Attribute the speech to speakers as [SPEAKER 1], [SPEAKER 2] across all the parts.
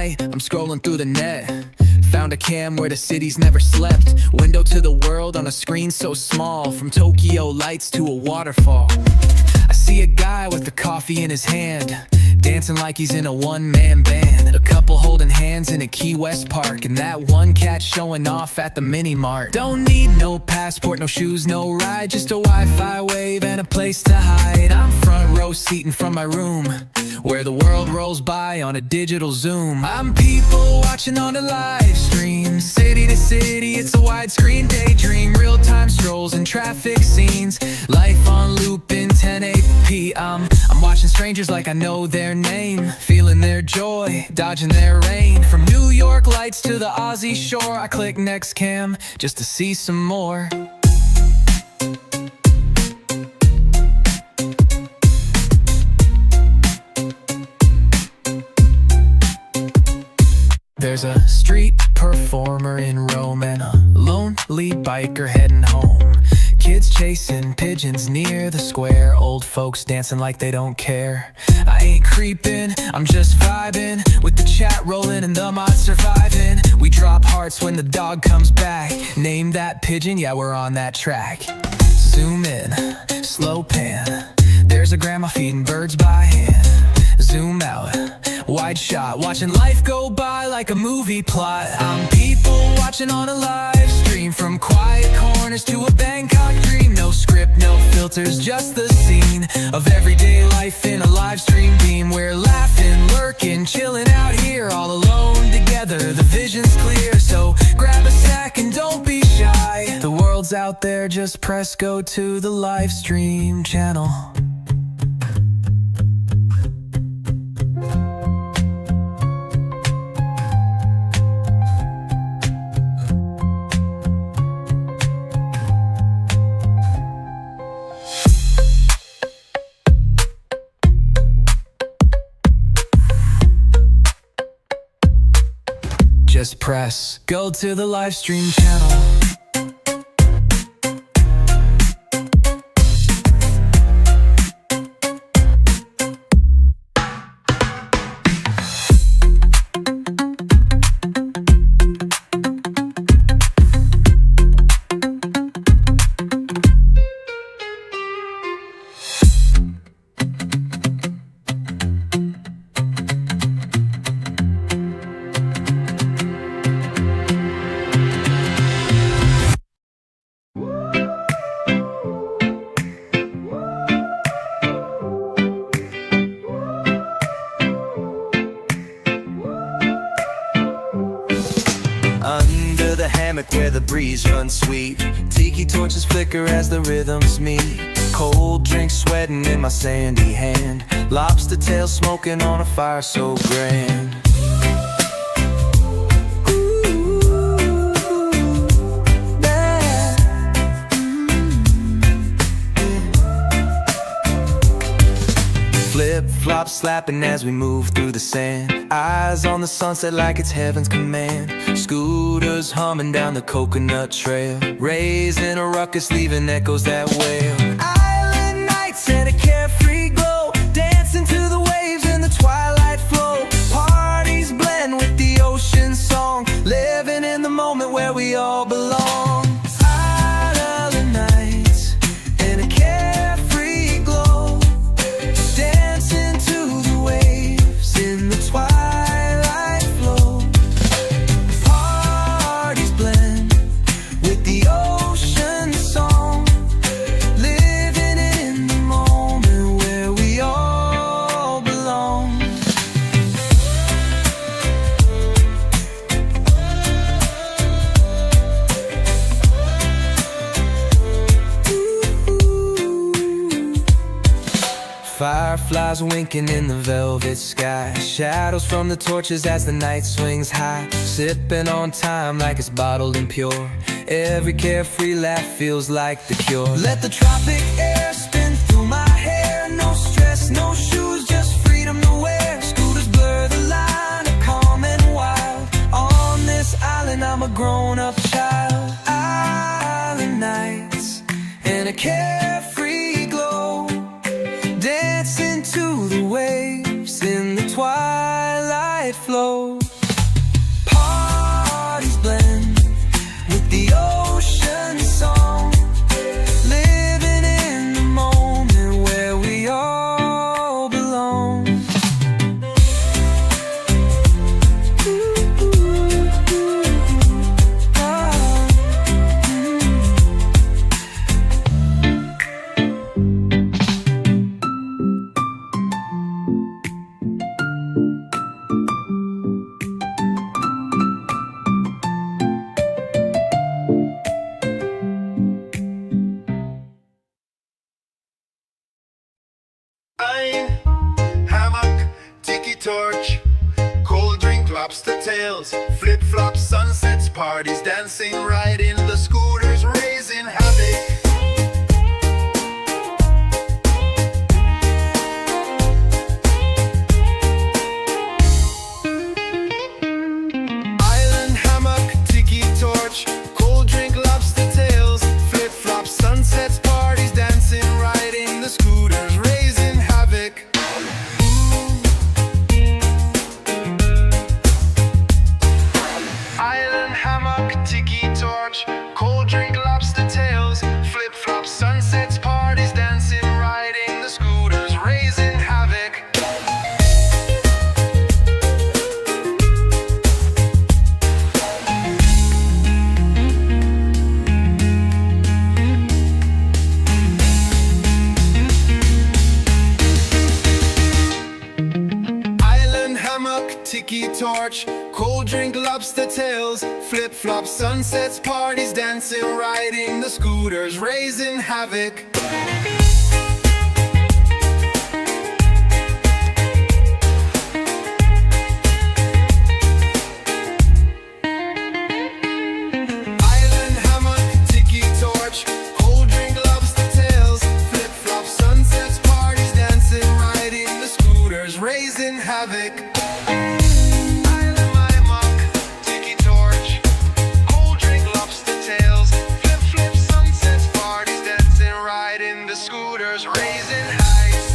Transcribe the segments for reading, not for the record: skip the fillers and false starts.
[SPEAKER 1] night, I'm scrolling through the net. Found a cam where the city's never slept. Window to the world on a screen so small. From Tokyo lights to a waterfall. I see a guy with a coffee in his hand, dancing like he's in a one-man band. A couple holding hands in a Key West park, and that one cat showing off at the mini-mart. Don't need no passport, no shoes, no ride, just a Wi-Fi wave and a place to hide. I'm front row seating from my room, where the world rolls by on a digital zoom. I'm people watching on a live stream, city to city, it's a widescreen daydream. Real-time strolls and traffic scenes, life on loop in 1080p. I'm watching strangers like I know their name, feeling their joy, dodging their rain. From New York lights to the Aussie shore, I click next cam just to see some more. There's a street performer in Rome and a lonely biker heading home. Kids chasing pigeons near the square, old folks dancing like they don't care. I ain't creeping, I'm just vibing, with the chat rolling and the mod surviving. We drop hearts when the dog comes back. Name that pigeon, yeah, we're on that track. Zoom in, slow pan, there's a grandma feeding birds by hand. Zoom out, wide shot, watching life go by like a movie plot. I'm people watching on a live stream, from quiet corners to a Bangkok dream. No script, no filters, just the scene of everyday life in a live stream beam. We're laughing, lurking, chilling out here, all alone together, the vision's clear. So grab a snack and don't be shy, the world's out there, just press go to the live stream channel. Just press go to the live stream channel. Under the hammock where the breeze runs sweet, tiki torches flicker as the rhythms meet. Cold drink sweating in my sandy hand, lobster tail smoking on a fire so grand. Flip-flop slapping as we move through the sand, eyes on the sunset like it's heaven's command. Scooters humming down the coconut trail, raising a ruckus, leaving echoes that wail. Island nights and a carefree glow, dancing to the waves in the twilight flow. Parties blend with the ocean song, living in the moment where we all belong. Island nights and a carefree glow, dancing to the waves in the twilight flow. Parties blend with the ocean song, living in the moment where we all belong. Fireflies winking in the velvet sky, shadows from the torches as the night swings high. Sipping on time like it's bottled and pure, every carefree laugh feels like the cure. Let the tropic air spin through my hair, no stress, no shoes, just freedom to wear. Scooters blur the line of calm and wild, on this island I'm a grown-up child. Island nights and a carefree glow, dancing to the waves in the twilight flow.
[SPEAKER 2] torch, cold drink, lobster tails, flip-flops, sunsets, parties, dancing, riding the scooters, raising havoc. Island hammock, tiki torch, cold drink, lobster tails, flip-flops, sunsets, parties, dancing, riding the scooters, raising havoc. Island hammock, tiki torch, cold drink, lobster tails, flip-flops, sunsets, parties, dancing, riding the scooters, raising havoc. Island hammock, tiki torch, cold drink, lobster tails, flip-flops, sunsets, parties, dancing, riding the scooters, raising havoc. Island hammock, tiki torch, cold drink, lobster tails, flip-flops, sunsets, parties, dancing, riding the scooters, raising havoc. Island hammock, tiki torch, cold drink, lobster tails, flip-flops, sunsets, parties, dancing, riding the scooters, raising heights.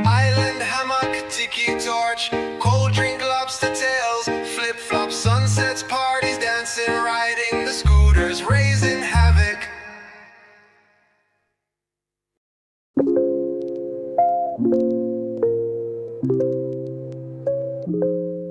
[SPEAKER 2] Island hammock, tiki torch, cold drink, lobster tails, flip-flops, sunsets, parties, dancing, riding the scooters, raising havoc.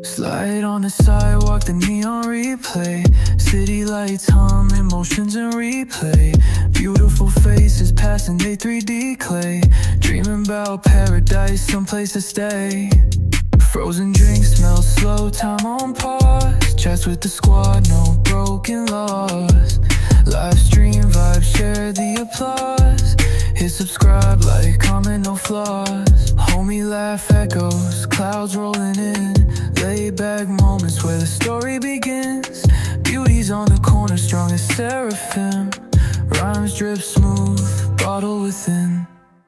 [SPEAKER 1] Slide on the sidewalk, the neon replay. City lights hum, emotions in replay. Beautiful faces passing, they 3D clay. Dreaming about paradise, someplace to stay. Frozen drinks smell slow, time on pause. Chats with the squad, no broken laws. Live stream vibe, share the applause. Hit subscribe, like, comment, no flaws. Homie laugh echoes, clouds rolling in. Laid back moments where the story begins. Beauty's on the corner, strong as seraphim. Rhymes drip smooth, bottle within.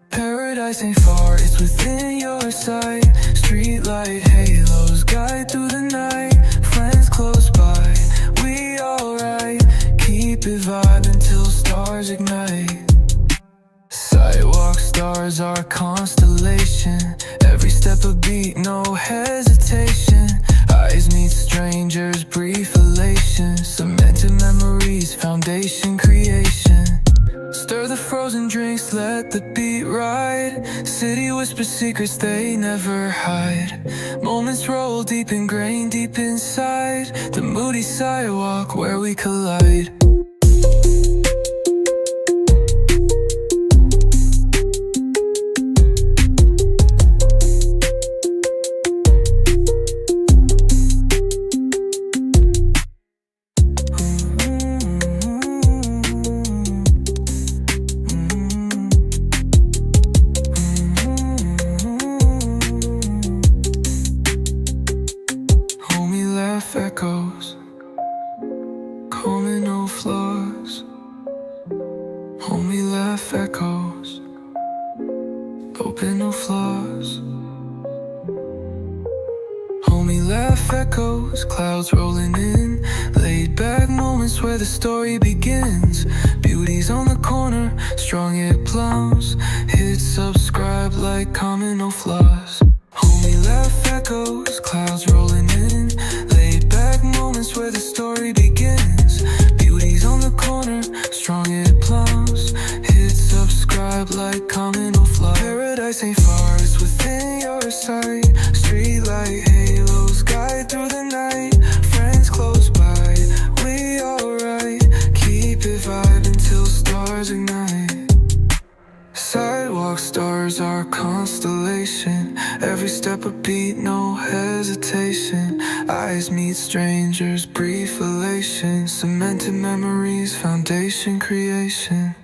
[SPEAKER 1] Paradise ain't far, it's within your sight. Streetlight halos guide through the night. Friends close by, we alright. Keep it vibing till stars ignite. Sidewalk stars are constellation. Every step a beat, no hesitation. Eyes meet strangers, brief elation. Cemented memories, foundation creation. Stir the frozen drinks, let the beat ride. City whispers secrets they never hide. Moments roll deep ingrained, deep inside. The moody sidewalk where we collide. Echoes, coming no flaws. Homie laugh echoes, open no flaws. Homie laugh echoes, clouds rolling in. Laid back moments where the story begins. Beauty's on the corner, strong it plums. Hit subscribe, like, comment, no flaws. Homie laugh echoes, clouds rolling in. Laid back moments where the story begins. Beauty's on the corner, strong it plums. Hit subscribe, like, comment, no flaws. Paradise ain't far, it's within your sight. Streetlight halos guide through the night. Friends close by, we alright. Keep it vibing till stars ignite. Sidewalk stars are constellation. Every step a beat, no hesitation. Eyes meet strangers, brief elation, cemented memories, foundation creation.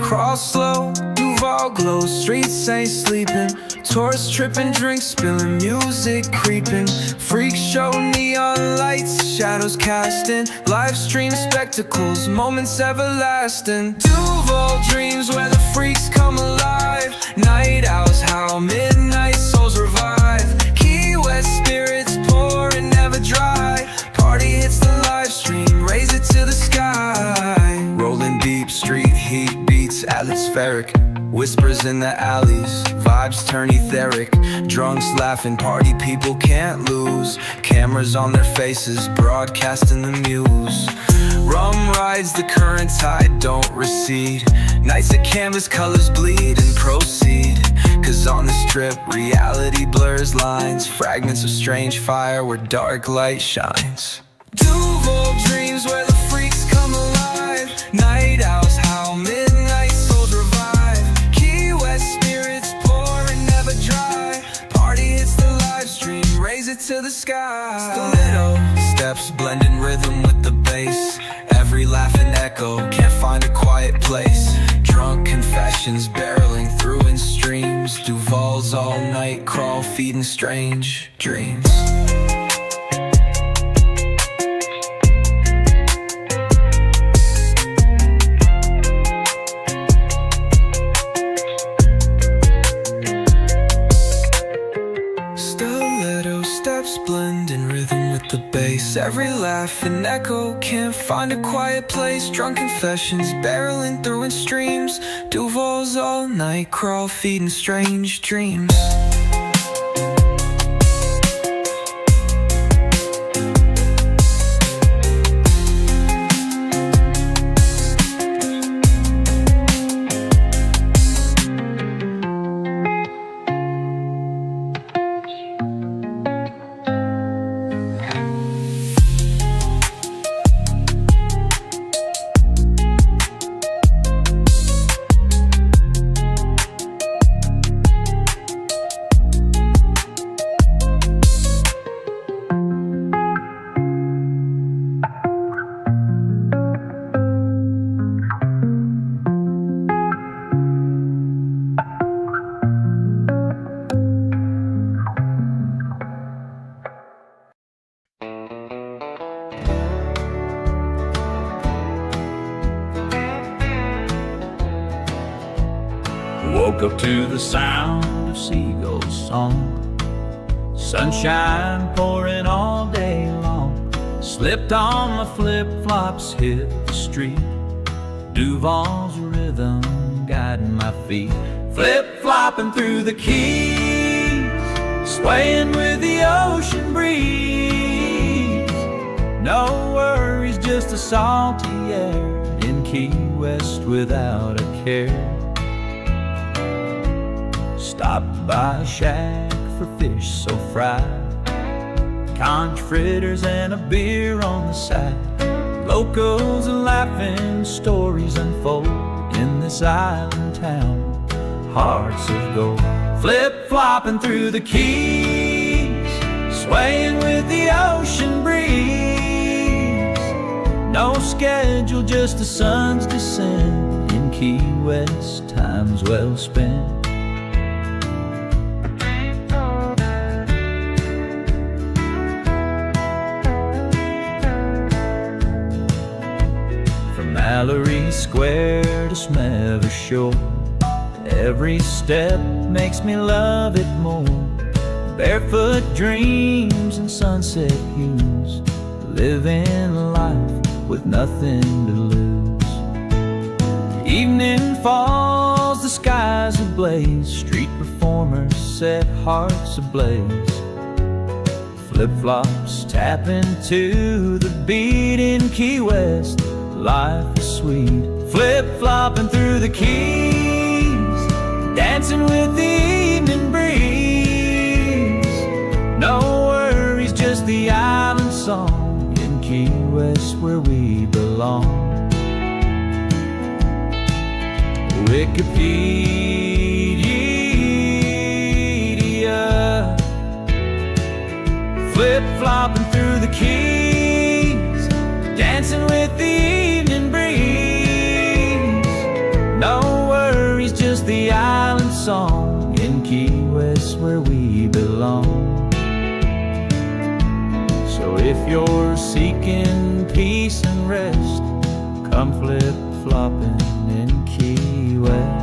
[SPEAKER 1] Cross slow, Duval glows, streets ain't sleeping. Tourists tripping, drinks spilling, music creeping. Freak show, neon lights, shadows casting. Livestream spectacles, moments everlasting. Duval dreams where the freaks come alive. Night owls howl, midnight souls revive. Key West spirits pour and never dry. Party hits the live stream, raise it to the sky. Rolling deep, street heat beats atmospheric. Whispers in the alleys, vibes turn etheric. Drunks laughing, party people can't lose. Cameras on their faces, broadcasting the muse. Rum rides the current tide, don't recede. Nights at canvas, colors bleed and proceed. Cause on the strip, reality blurs lines. Fragments of strange fire where dark light shines. Duval dreams where the freaks come alive. Night owls howl, midnight souls revive. Key West spirits pour and never dry. Party hits the live stream, raise it to the sky. Stiletto steps blend in rhythm with the bass. Every laugh and echo, can't find a quiet place. Drunk confessions barreling through in streams. Duval's all night crawl, feeding strange dreams. Stiletto steps blend in rhythm with the bass. Every laugh and echo, can't find a quiet place. Drunk confessions barreling through in streams. Duval's all night crawl, feeding strange dreams.
[SPEAKER 3] Woke up to the sound of seagulls' song. Sunshine pouring all day long. Slipped on my flip-flops, hit the street. Duval's rhythm guiding my feet. Flip-flopping through the keys, swaying with the ocean breeze. No worries, just a salty air in Key West without a care. Stopped by a shack for fish so fried, conch fritters and a beer on the side. Locals are laughing, stories unfold in this island town, hearts of gold. Flip-flopping through the keys, swaying with the ocean breeze. No schedule, just the sun's descent in Key West, time's well spent. Mallory Square to Smever Shore, every step makes me love it more. Barefoot dreams and sunset hues, living life with nothing to lose. Evening falls, the skies ablaze, street performers set hearts ablaze. Flip-flops tap into the beat in Key West, life is sweet. Flip-flopping through the keys, Wikipedia, flip-flopping through the keys, dancing with the evening breeze. No worries, just the island song in Key West where we belong. So if you're seeking peace and rest, come flip-flopping in Key West.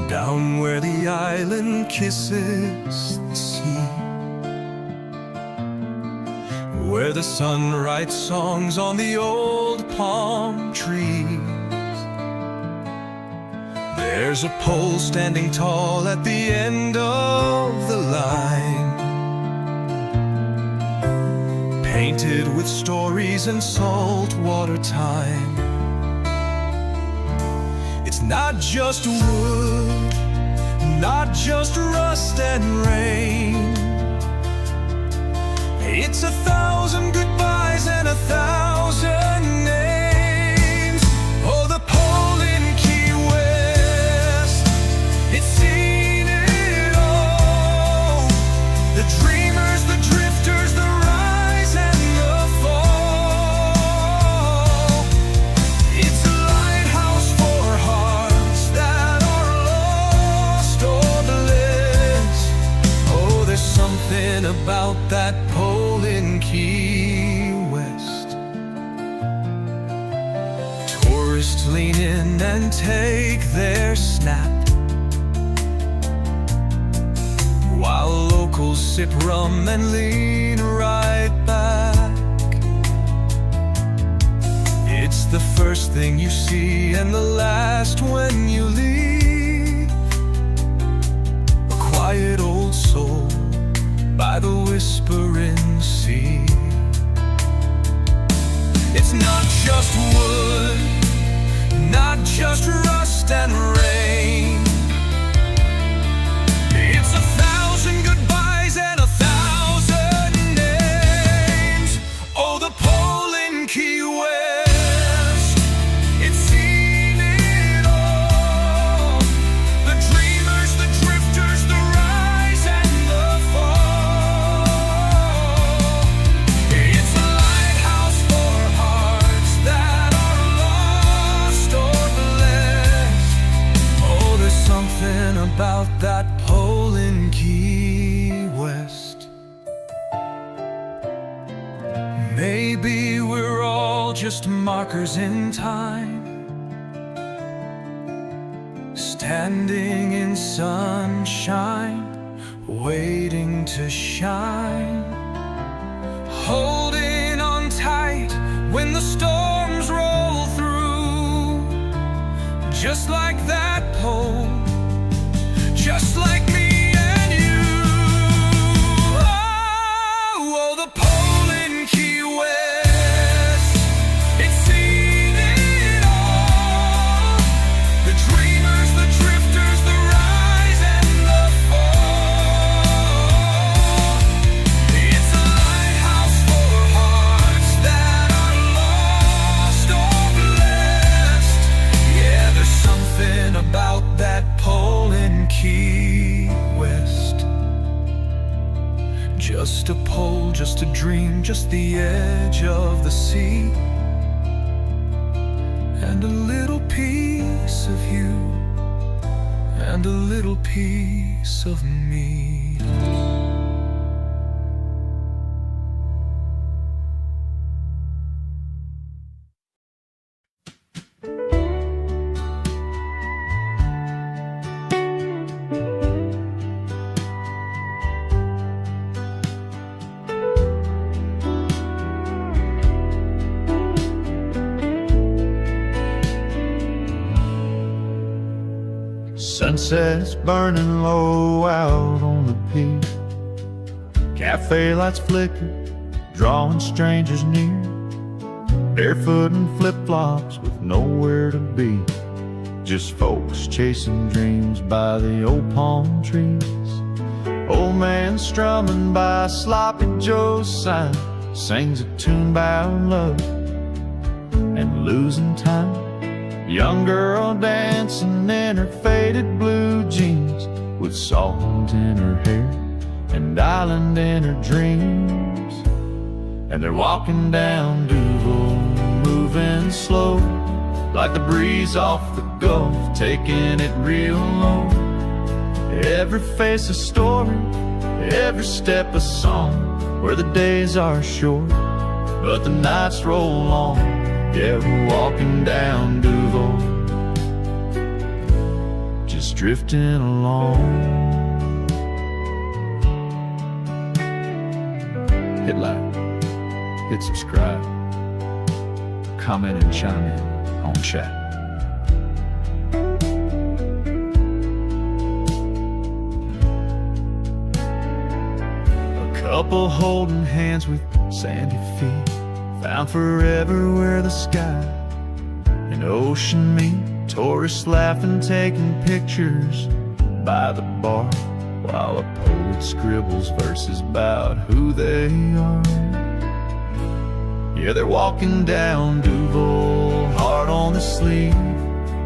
[SPEAKER 2] Down where the island kisses the sea, where the sun writes songs on the old palm trees, there's a pole standing tall at the end of the line, painted with stories and saltwater time. It's not just wood, not just rust and rain. It's 1,000 goodbyes and 1,000 names. Oh, the pole in Key West, it's seen it all. The dreamers, the drifters, the rise and the fall. It's a lighthouse for hearts that are lost or blessed. Oh, there's something about that pole in Key West. Tourists lean in and take their snap, while locals sip rum and lean right back. It's the first thing you see and the last when you leave. A quiet old soul by the whispering sea. It's not just wood, not just rust and rain. It's 1,000 goodbyes and 1,000 names. Oh, the pole in Key West, it's seen it all. The dreamers, the drifters, the rise and the fall. It's a lighthouse for hearts that are lost or blessed. Oh, there's something about that pole in Key West. Maybe we're all just markers in time, standing in sunshine, waiting to shine, holding on tight when the storms roll through. Just like that pole, just like me and you. Oh, the pole in Key West, it's seen it all. The dreamers, the drifters, the rise and the fall. It's a lighthouse for hearts that are lost or blessed. Yeah, there's something about that pole in Key West. Just a pole, just a dream, just the edge of the sea, and a little piece of you, and a little piece of me.
[SPEAKER 3] Sunsets burning low out on the pier. Cafe lights flicker, drawing strangers near. Barefoot and flip-flops with nowhere to be. Just folks chasing dreams by the old palm trees. Old man strumming by Sloppy Joe's side sings a tune about love and losing time. Young girl dancing in her faded blue jeans with salt in her hair and island in her dreams. And they're walking down Duval, moving slow, like the breeze off the Gulf, taking it real low. Every face a story, every step a song, where the days are short, but the nights roll long. Yeah, we're walking down Duval, just drifting along. Hit like, hit subscribe, comment and chime in on chat. A couple holding hands with sandy feet, found forever where the sky and ocean meet. Tourists laughing, taking pictures by the bar, while a poet scribbles verses about who they are. Yeah, they're walking down Duval, heart on the sleeve,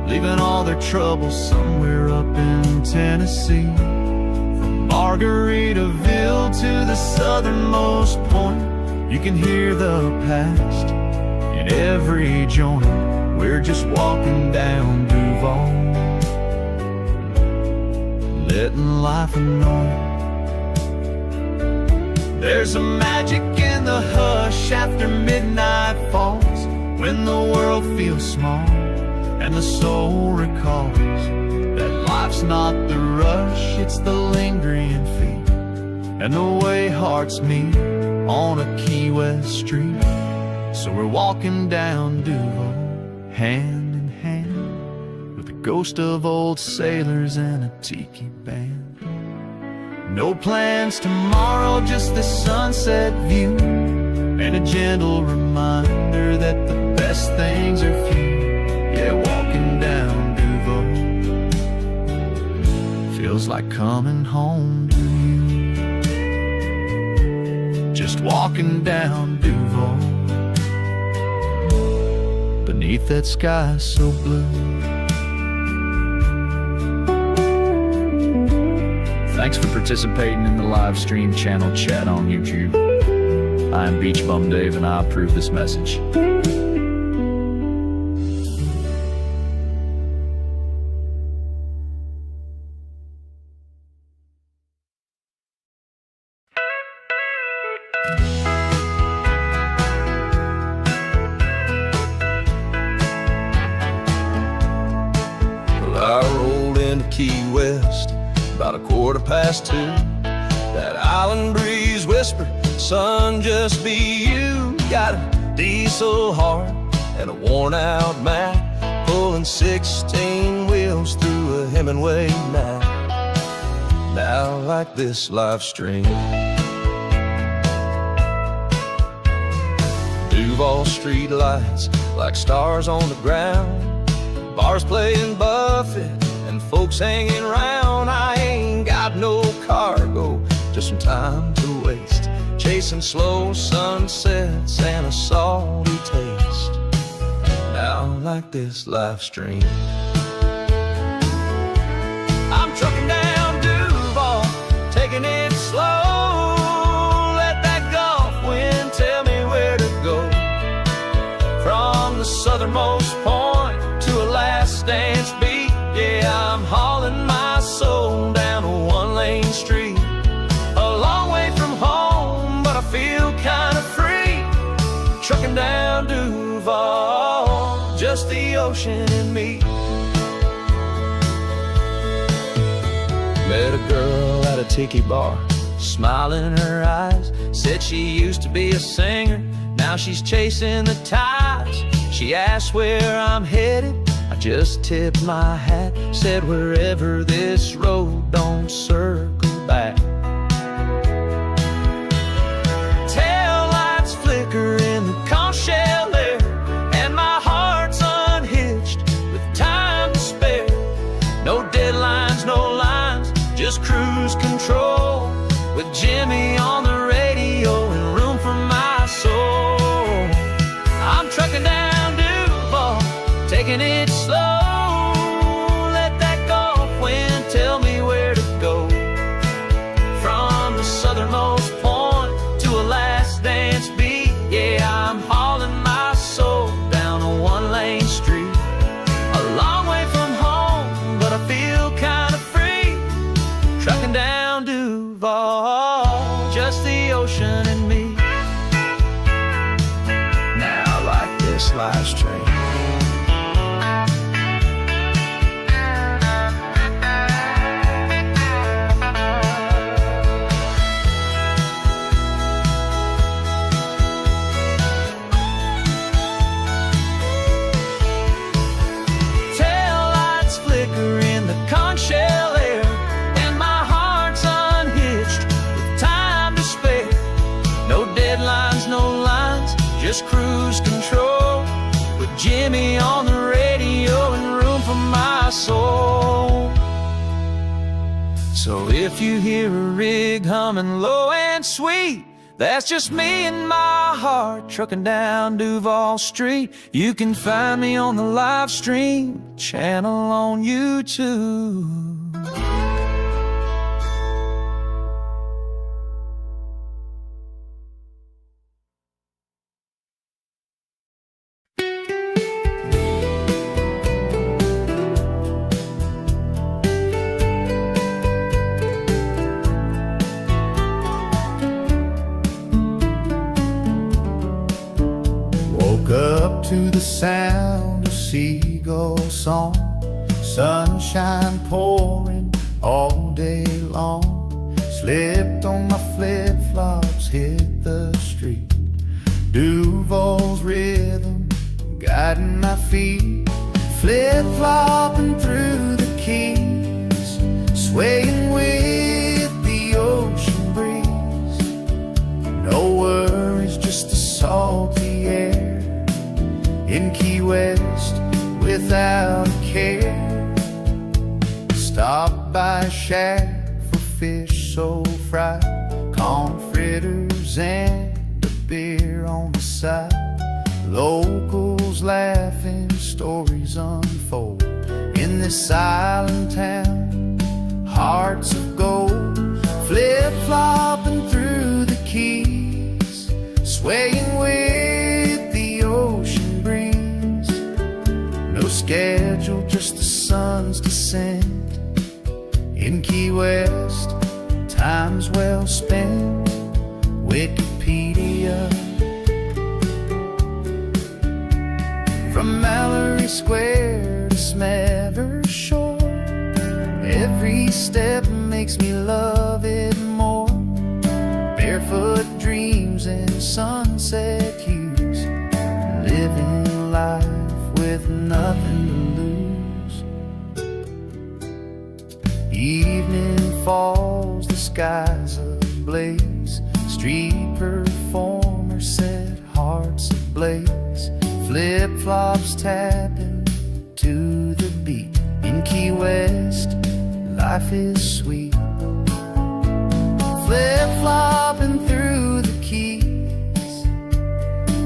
[SPEAKER 3] leaving all their troubles somewhere up in Tennessee. From Margaritaville to the southernmost point, you can hear the past in every joint. We're just walking down Duval, letting life annoy. There's a magic in the hush after midnight falls, when the world feels small and the soul recalls that life's not the rush, it's the lingering feet and the way hearts meet on a Key West street. So we're walking down Duval, hand in hand, with the ghost of old sailors and a tiki band. No plans tomorrow, just the sunset view, and a gentle reminder that the best things are few. Yeah, walking down Duval feels like coming home to you. Just walking down Duval, beneath that sky so blue. Thanks for participating in the live stream channel chat on YouTube. I am Beach Bum Dave and I approve this message.
[SPEAKER 4] Well, I rolled into Key West about 2:15. That island breeze whispered, son, just be you. Got a diesel heart and a worn out Mac, pulling 16 wheels through a Hemingway night. Now like this live stream, Duval street lights like stars on the ground, bars playing Buffett and folks hanging around. I ain't got no cargo, just some time to waste, chasing slow sunsets and a salty taste. Now like this live stream, I'm trucking down Duval, taking it slow. Let that Gulf wind tell me where to go, from the southernmost point to a last dance beat. Yeah, I'm hauling my soul down a one-lane street, a long way from home, but I feel kind of free. Trucking down Duval, just the ocean and me. Met a girl at a tiki bar, smile in her eyes, said she used to be a singer, now she's chasing the tides. She asked where I'm headed, I just tipped my hat, said wherever this road don't circle back. Tail lights flicker in the conch shell air, and my heart's unhitched with time to spare. No deadlines, no lines, just cruise control, with Jimmy on the radio and room for my soul. I'm trucking down Duval, taking it slow. Let that Gulf wind tell me where to go. From the southernmost point to a last dance beat, yeah, I'm hauling my soul down a one-lane street. A long way from home, but I feel kind of free. Trucking down Duval, just the ocean and me. Now I like this Livestream. Tail lights flicker in the conch shell air, and my heart's unhitched with time to spare. No deadlines, no lines, just cruise control, with Jimmy on the radio and room for my soul. So if you hear a rig humming low and sweet, that's just me and my heart trucking down Duval Street. You can find me on the Livestream channel on YouTube.
[SPEAKER 5] Woke up to the sound of seagull song, sunshine pouring all day long. Slipped on my flip-flops, hit the street. Duval's rhythm guiding my feet, flip-flopping through the keys, swaying with the ocean breeze. No worries, just the salty air in Key West without a care. Stopped by a shack for fish so fried, corn fritters and a beer on the side. Locals laughing, stories unfold in this silent town, hearts of gold. Flip-flopping through the keys, swaying with the ocean breeze. No schedule, just the sun's descent in Key West. Time's well spent. Wikipedia. From Mallory Square to Smethers Shore, every step makes me love it more. Barefoot dreams and sunset hues, living life with nothing to lose. Evening falls, the sky's ablaze. Street performers set hearts ablaze. Flip-flops tapping to the beat. In Key West, life is sweet. Flip-flopping through the keys,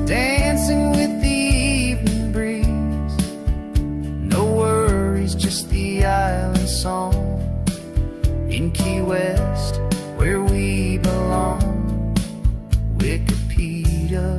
[SPEAKER 5] dancing with the evening breeze. No worries, just the island song. In Key West, where we belong. Wikipedia.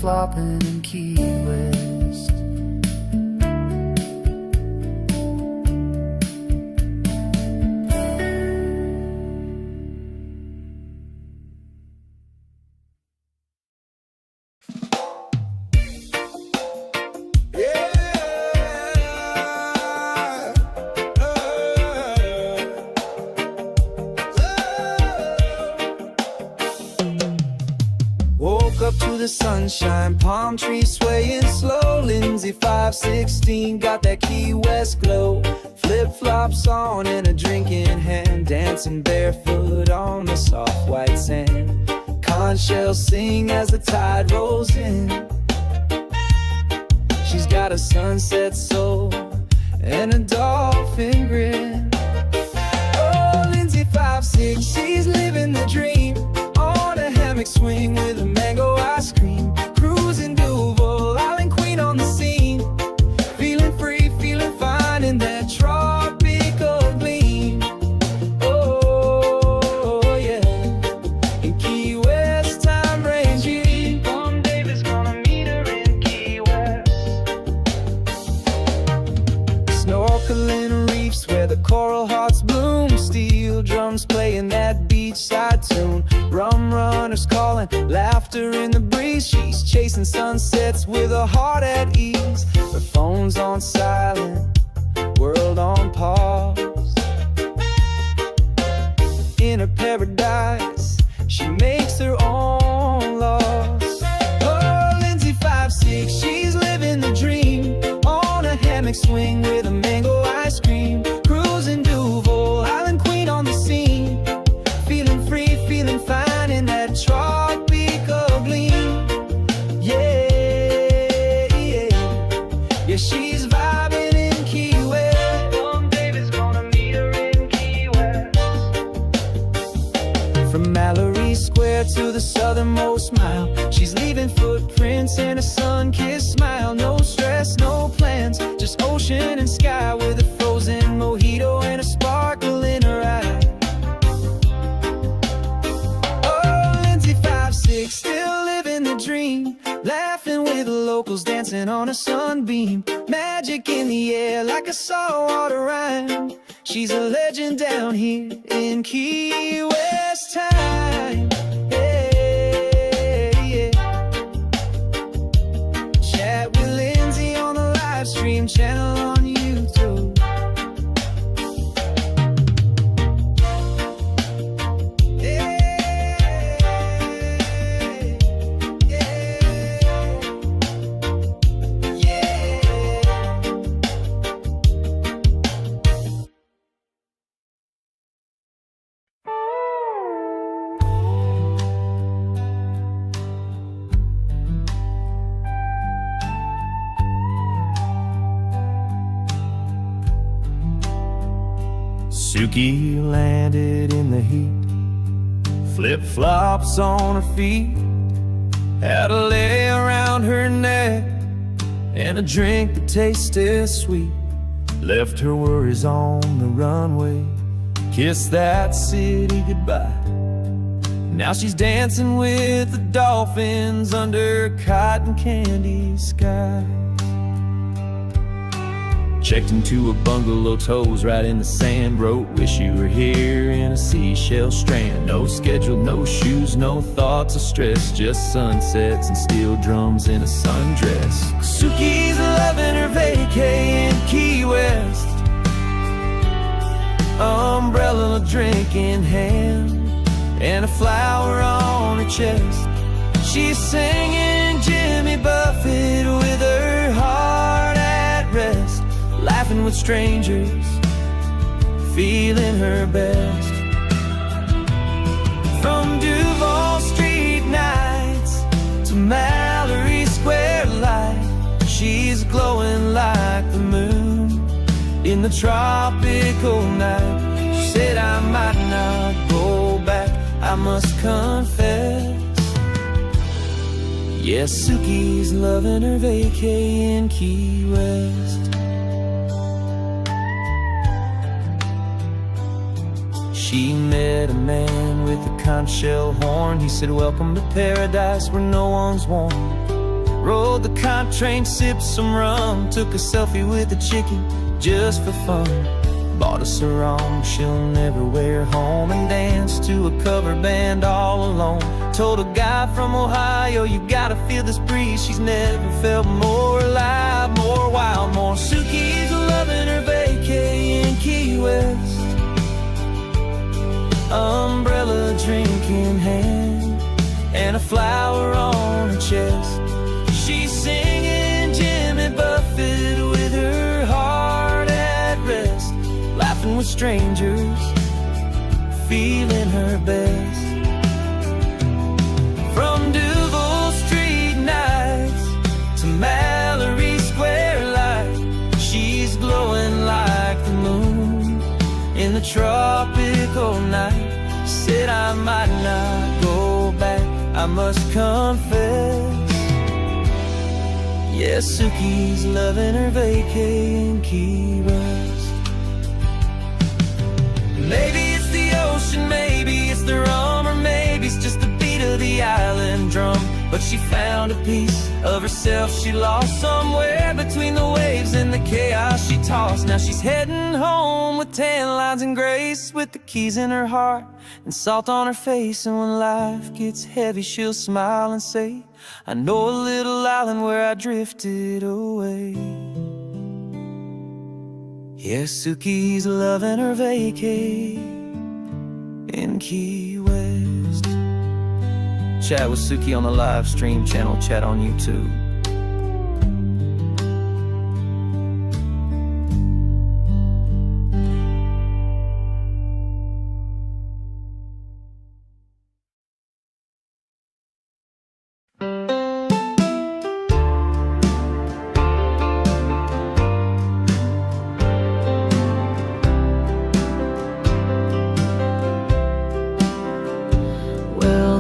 [SPEAKER 5] flip-flopping in Key West.
[SPEAKER 6] Woke up to the sunshine, palm trees swaying slow. Lindsay 516 got that Key West glow. Flip-flops on and a drink in hand, dancing barefoot on the soft white sand. Conch shells sing as the tide rolls in. She's got a sunset soul and a dolphin grin. Oh, Lindsay 5'6", she's living the dream. On a hammock swing with a mango ice cream. Cruising Duval Island, queen on the scene. Feeling free, feeling fine in that tropical gleam. Oh, yeah. In Key West, time reigns supreme. One David's gonna meet her in Key West. Snorkeling reefs where the coral hearts bloom. Steel drums playing that beachside tune. Rum runners calling, laughter in the breeze. She's chasing sunsets with her heart at ease. Her phone's on silent, world on pause. In her paradise, she makes her own laws. Oh, Lindsay 5'6", she's living the dream. On a hammock swing with a mango ice cream. Cruising Duval Island, queen on the scene. Feeling free, feeling fine in that tropical gleam. Yeah, yeah. Yeah, she's vibing in Key West. One David's gonna meet her in Key West. From Mallory Square to the southernmost mile, she's leaving footprints and a sun-kissed smile. No stress, no plans, just ocean and sky with a frozen mojito and a sparkle in her eye. Oh, Lindsay 5'6", still living the dream. Laughing with the locals, dancing on a sunbeam. Magic in the air like a saltwater rhyme. She's a legend down here in Key West time. Hey, yeah. Chat with Lindsay on the Livestream channel on YouTube.
[SPEAKER 3] Suki landed in the heat, flip-flops on her feet, had a lay around her neck and a drink that tasted sweet. Left her worries on the runway, kissed that city goodbye. Now she's dancing with the dolphins under cotton candy skies. Checked into a bungalow, toes right in the sand. Wrote, wish you were here in a seashell strand. No schedule, no shoes, no thoughts of stress. Just sunsets and steel drums in a sundress. Suki's loving her vacay in Key West. Umbrella, drink in hand, and a flower on her chest. She's singing Jimmy Buffett with her heart at rest. Laughing with strangers, feeling her best. From Duval Street nights to Mallory Square light, she's glowing like the moon in the tropical night. She said I might not go back, I must confess. Yes, Suki's loving her vacay in Key West. She met a man with a conch shell horn. He said, welcome to paradise where no one's warm.
[SPEAKER 4] Rode the contrain, sipped some rum, took a selfie with the chickie just for fun. Bought a sarong she'll never wear home, and danced to a cover band all alone. Told a guy from Ohio, you gotta feel this breeze. She's never felt more alive, more wild, more. Suki's loving her vacay in Key West, umbrella drink in hand, and a flower on her chest. She's singing Jimmy Buffett with her heart at rest, laughing with strangers, feeling her best. From Duval Street nights to Mallory Square light, she's glowing like the moon in the tropical night. Said I might not go back, I must confess. Yeah, Suki's loving her vacay in Key West. Maybe it's the ocean, maybe it's the rum, or maybe it's just the beat of the island drum. But she found a piece of herself she lost somewhere between the waves and the chaos she tossed. Now she's heading home with tan lines and grace, with the keys in her heart and salt on her face. And when life gets heavy, she'll smile and say, I know a little island where I drifted away. Yeah, Suki's loving her vacay in Key West. Chat with Suki on the Livestream channel, chat on YouTube.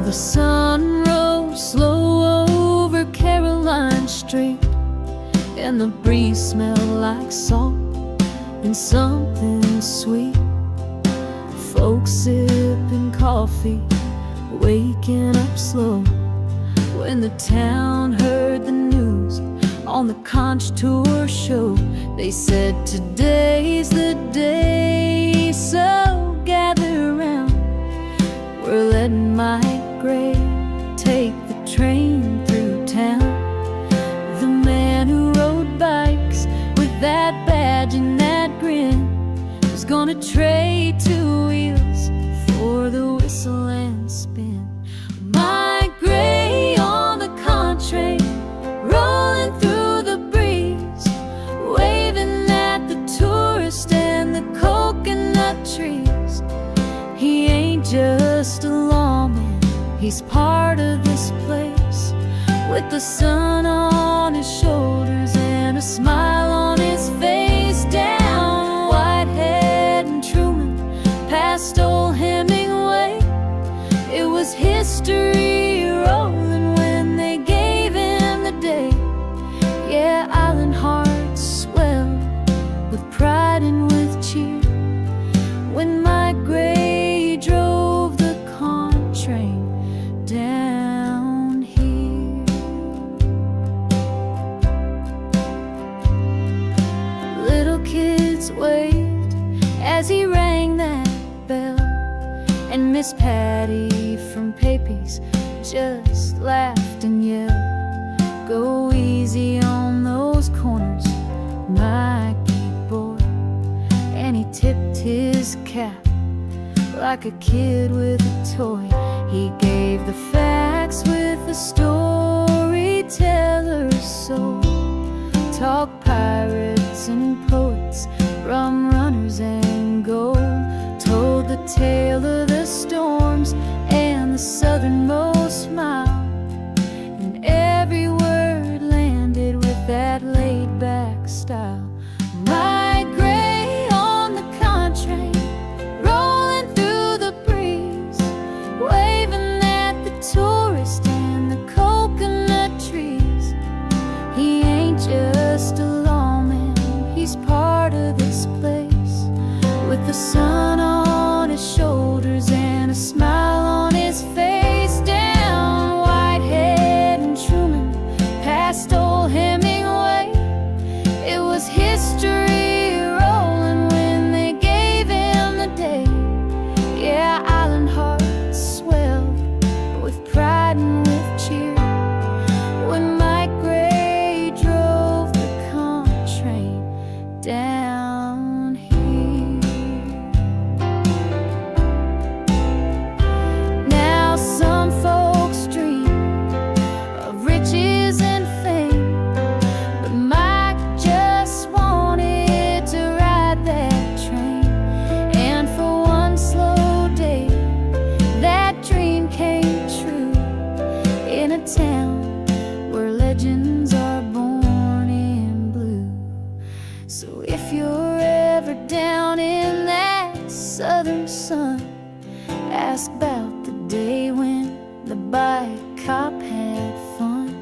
[SPEAKER 5] The sun rose slow over Caroline Street, and the breeze smelled like salt and something sweet. Folks sipping coffee, waking up slow. When the town heard the news on the Conch Tour show, they said today's the day, so gather round. We're letting Mike Gray take the train through town. The man who rode bikes with that badge and that grin was gonna trade 2 wheels for the whistle and spin. Mike Gray on the contrain, rolling through the breeze, waving at the tourists and the coconut trees. He ain't just a lawman, he's part of this place, with the sun on his shoulders and a smile on his face. Down Whitehead and Truman, past old Hemingway, it was history rolling when they gave him the day. Yeah, island hearts swell with pride and with cheer when Mike Gray drove the train down here. Little kids waved as he rang that bell, and Miss Patty from Papey's just laughed and yelled, go easy on those corners, Mikey boy. And he tipped his cap like a kid with a toy. He gave the facts with a storyteller's soul. Talk pirates and poets, rum runners and gold. Told the tale of the storms and the southernmost smile, and every word landed with that laid-back style. Mike Gray on the contrain, rolling through the breeze, waving at the tourist and the coconut trees. He ain't just a lawman, he's part of this place, with the sun on his shoulders and a smile on his face. Down Whitehead and Truman, past down here. Now some folks dream of riches and fame, but Mike just wanted to ride that train. And for one slow day, that dream came true in a town where legends are born in blue. So if you're ever down in that southern sun, ask about the day when the bike cop had fun.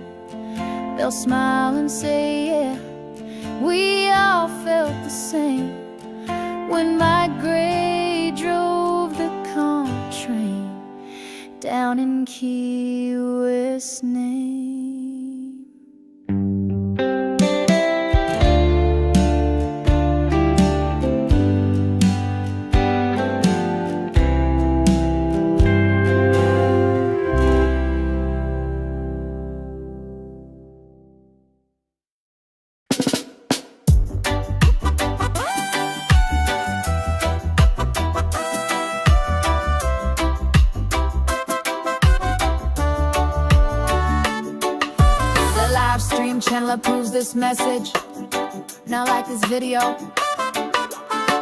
[SPEAKER 5] They'll smile and say, yeah, we all felt the same when my gray drove the comp train down in Key West, Maine. Livestream channel approves this message. Now like this video.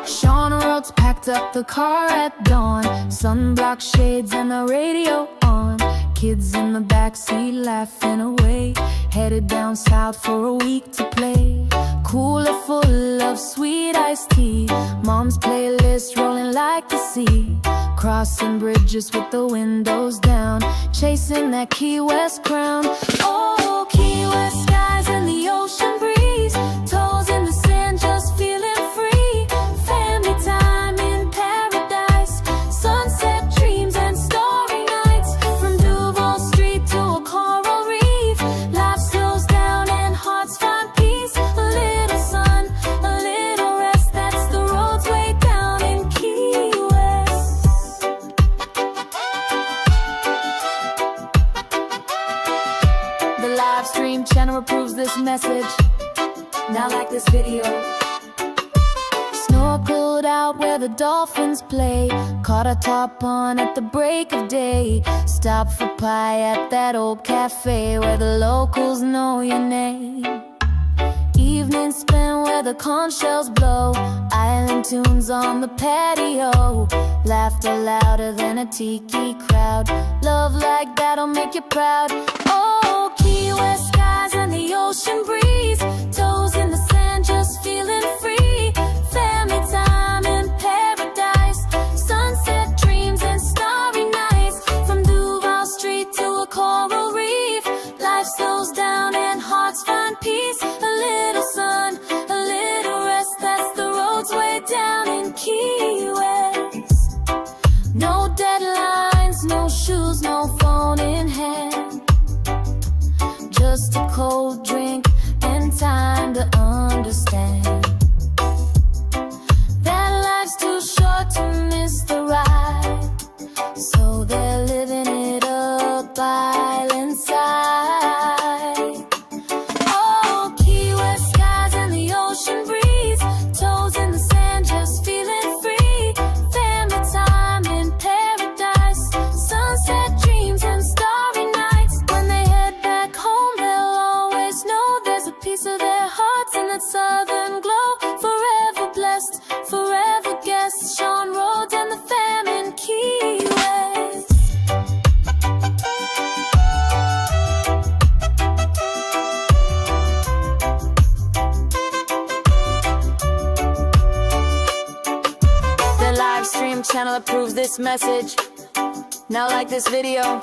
[SPEAKER 5] Sean Rhodes packed up the car at dawn, sunblock shades and the radio on. Kids in the backseat laughing away, headed down south for a week to play. Cooler full of sweet iced tea, mom's playlist rolling like the sea. Crossing bridges with the windows down, chasing that Key West crown. Oh, Key West skies and the ocean breeze, toes in the sand just feeling free. Family time in paradise, sunset dreams and starry nights. From Duval Street to a coral reef, life slows down and hearts find peace. A little sun, a little rest, that's the road's way down in Key West. The Livestream channel approves this message. Now like this video. Snorkeled out where the dolphins play, caught a top on at the break of day. Stopped for pie at that old cafe where the locals know your name. Evening spent where the conch shells blow, island tunes on the patio. Laughter louder than a tiki crowd, love like that'll make you proud. Oh, Key West skies and the ocean breeze, toes in the sand just feeling free. Family time in paradise, sunset dreams and starry nights. From Duval Street to a coral reef, life slows down and hearts find peace. A little sun, a little rest, that's the road's way down in Key West. No deadlines, no shoes, no phone in hand, just a cold drink and time to understand that life's too short to miss the ride. So they're living it up island side. Oh, Key West skies and the ocean breeze, toes in the sand just feeling free. Family time in paradise, sunset dreams and starry nights. When they head back home, they'll always know there's a piece of their hearts in that southern glow. Forever blessed, forever guests, Sean Rhodes and the fam in Key West. The Livestream channel approves this message. Now like this video.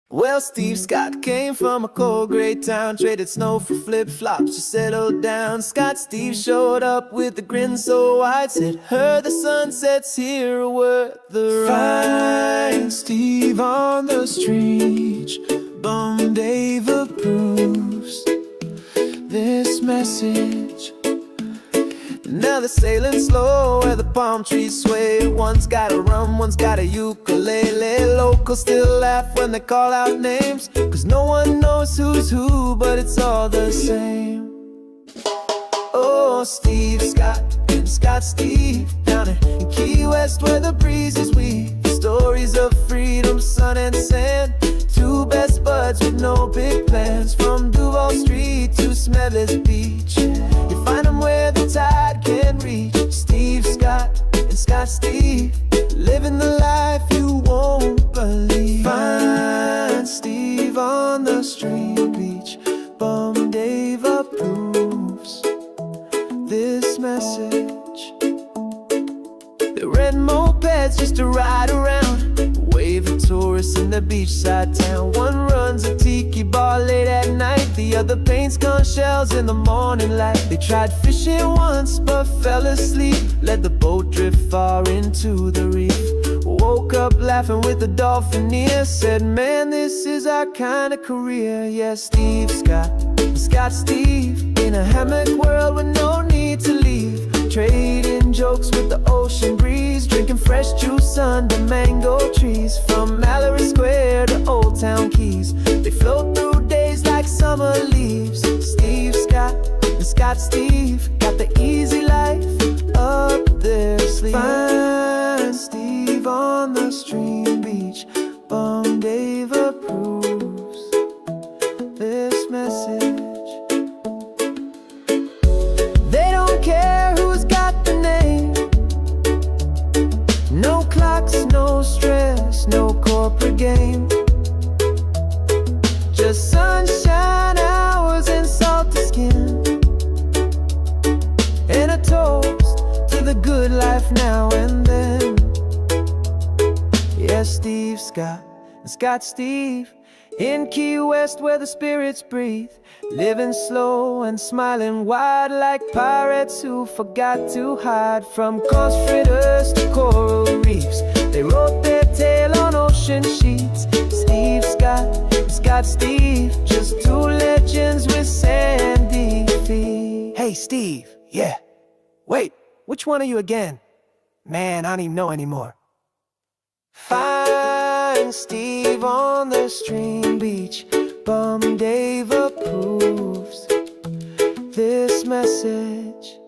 [SPEAKER 6] Well, Steve Scott came from a cold gray town, traded snow for flip-flops to settle down. Scott Steve showed up with a grin so wide, said, heard the sunsets here are worth the ride. Find Steve on the street, Bum Dave approves this message. Now they're sailing slow where the palm trees sway. One's got a rum, one's got a ukulele. Locals still laugh when they call out names, 'cause no one knows who's who, but it's all the same. Oh, Steve Scott and Scott Steve, down in Key West where the breezes weave. Stories of freedom, sun and sand. Two best buds with no big plans. From Duval Street to Smedley's Beach, you find them where the tide can reach. Steve Scott and Scott Steve, living the life you won't believe. Find Steve on the stream beach. Bum Dave approves this message. They rent mopeds just to ride around, wave at tourists in the beachside town. One runs a tiki bar late at night, the other paints conch shells in the morning light. They tried fishing once but fell asleep, let the boat drift far into the reef. Woke up laughing with the dolphin near, said, man, this is our kind of career. Yeah, Steve Scott, Scott Steve, in a hammock world with no need to leave. Trading jokes with the ocean breeze, drinking fresh juice under mango trees. From Mallory Square to Old Town Keys, they float through days like summer leaves. Steve Scott and Scott Steve got the easy life up their sleeve. Find Steve on the stream beach. Bum Dave approves this message. They don't care who's got the name. No clocks, no stress, no corporate game. Just sunshine hours and salty skin, and a toast to the good life now and then. Yeah, Steve Scott and Scott Steve, in Key West where the spirits breathe, living slow and smiling wide like pirates who forgot to hide. From coarse fritters to coral reefs, they wrote their tale on ocean sheets. Steve Scott and Scott Steve, just two legends with sandy feet. Hey Steve, yeah. Wait, which one are you again? Man, I don't even know anymore. Find Steve on the stream beach. Bum Dave approves this message.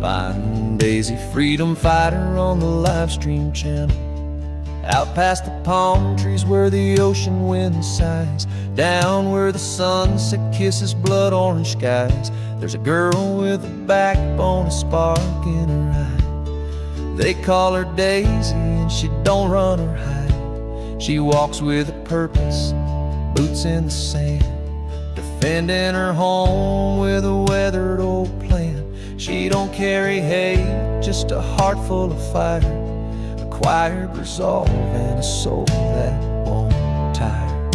[SPEAKER 3] Find Daisy, freedom fighter on the Livestream channel. Out past the palm trees where the ocean wind sighs, down where the sunset kisses blood orange skies. There's a girl with a backbone, a spark in her eye. They call her Daisy and she don't run or hide. She walks with a purpose, boots in the sand, defending her home with a weathered old plan. She don't carry hate, just a heart full of fire, a quiet resolve and a soul that won't tire.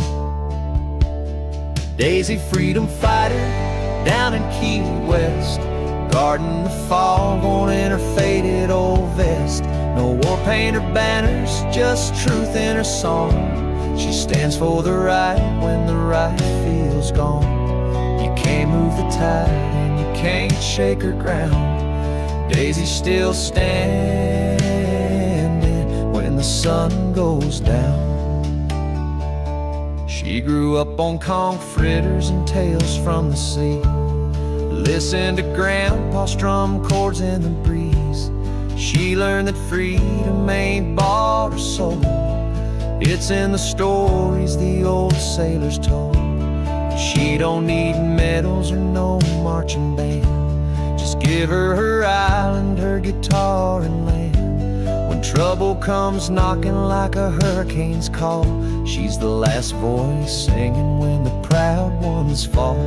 [SPEAKER 3] Daisy, freedom fighter, down in Key West, guarding the foghorn in her faded old vest. No war paint or banners, just truth in her song. She stands for the right when the right feels gone. You can't move the tide and you can't shake her ground. Daisy's still standing when the sun goes down. She grew up on conch fritters and tales from the sea, listened to Grandpa strum chords in the breeze. She learned that freedom ain't bought or sold, it's in the stories the old sailors told. She don't need medals or no marching band, just give her her island, her guitar and land. When trouble comes knocking like a hurricane's call, she's the last voice singing when the proud ones fall.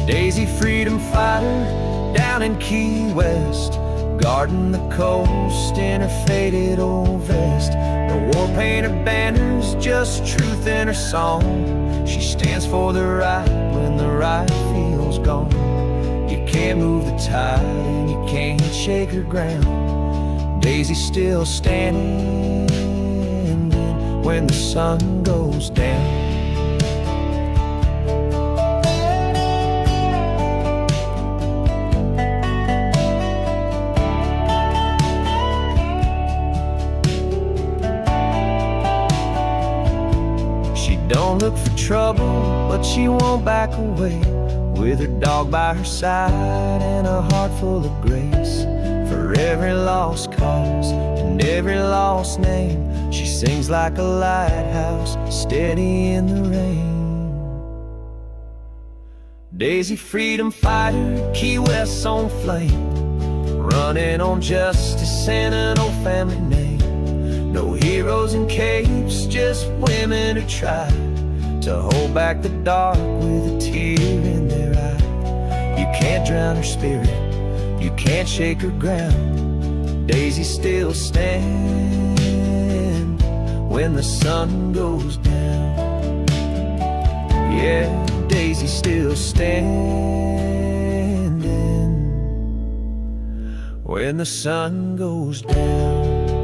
[SPEAKER 3] Daisy, freedom fighter, down in Key West, guarding the coast in her faded old vest. No war paint or banners, just truth in her song. She stands for the right when the right feels gone. You can't move the tide and you can't shake her ground. Daisy's still standing when the sun goes down. She don't look for trouble, but she won't back away, with her dog by her side and a heart full of grace. For every lost cause and every lost name, she sings like a lighthouse, steady in the rain. Daisy, freedom fighter, Key West's own flame, running on justice and an old family name. No heroes in capes, just women who try to hold back the dark with a tear in their eye. You can't drown her spirit, you can't shake her ground. Daisy still stand when the sun goes down. Yeah, Daisy still standing when the sun goes down.